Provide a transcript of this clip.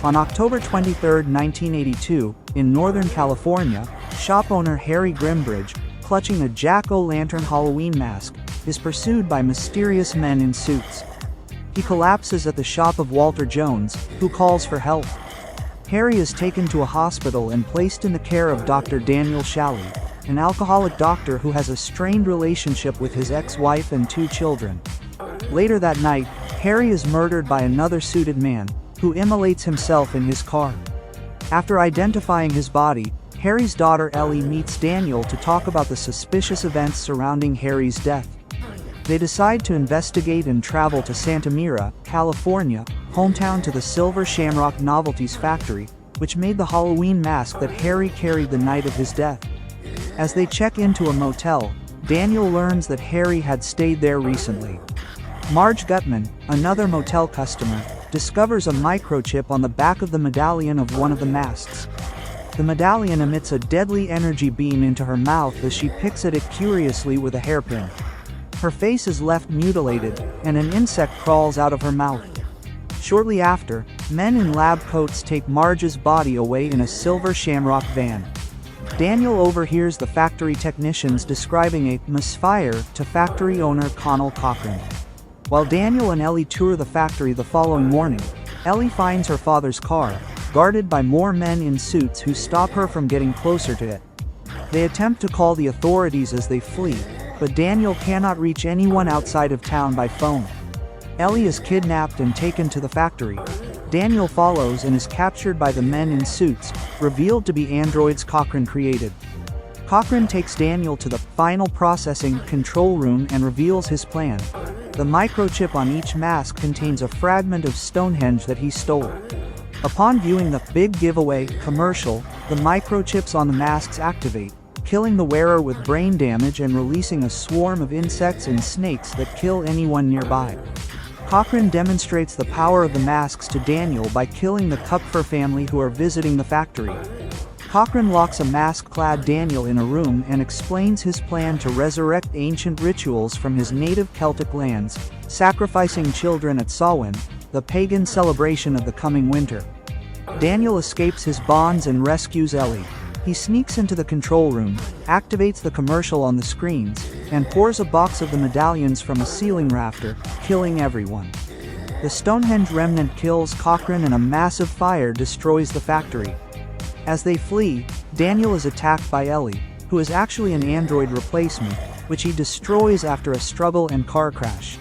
On October 23, 1982, in Northern California, shop owner Harry Grimbridge, clutching a jack-o'-lantern Halloween mask, is pursued by mysterious men in suits. He collapses at the shop of Walter Jones, who calls for help. Harry is taken to a hospital and placed in the care of Dr. Daniel Shalley, an alcoholic doctor who has a strained relationship with his ex-wife and 2 children. Later that night, Harry is murdered by another suited man, who immolates himself in his car. After identifying his body, Harry's daughter Ellie meets Daniel to talk about the suspicious events surrounding Harry's death. They decide to investigate and travel to Santa Mira, California, hometown to the Silver Shamrock Novelties factory, which made the Halloween mask that Harry carried the night of his death. As they check into a motel, Daniel learns that Harry had stayed there recently. Marge Gutman, another motel customer, discovers a microchip on the back of the medallion of one of the masks. The medallion emits a deadly energy beam into her mouth as she picks at it curiously with a hairpin. Her face is left mutilated, and an insect crawls out of her mouth. Shortly after, men in lab coats take Marge's body away in a Silver Shamrock van. Daniel overhears the factory technicians describing a misfire to factory owner Connell Cochran. While Daniel and Ellie tour the factory the following morning, Ellie finds her father's car, guarded by more men in suits who stop her from getting closer to it. They attempt to call the authorities as they flee, but Daniel cannot reach anyone outside of town by phone. Ellie is kidnapped and taken to the factory. Daniel follows and is captured by the men in suits, revealed to be androids Cochran created. Cochran takes Daniel to the final processing control room and reveals his plan. The microchip on each mask contains a fragment of Stonehenge that he stole. Upon viewing the Big Giveaway commercial, the microchips on the masks activate, killing the wearer with brain damage and releasing a swarm of insects and snakes that kill anyone nearby. Cochran demonstrates the power of the masks to Daniel by killing the Kupfer family who are visiting the factory. Cochran locks a mask-clad Daniel in a room and explains his plan to resurrect ancient rituals from his native Celtic lands, sacrificing children at Samhain, the pagan celebration of the coming winter. Daniel escapes his bonds and rescues Ellie. He sneaks into the control room, activates the commercial on the screens, and pours a box of the medallions from a ceiling rafter, killing everyone. The Stonehenge remnant kills Cochran and a massive fire destroys the factory. As they flee, Daniel is attacked by Ellie, who is actually an android replacement, which he destroys after a struggle and car crash.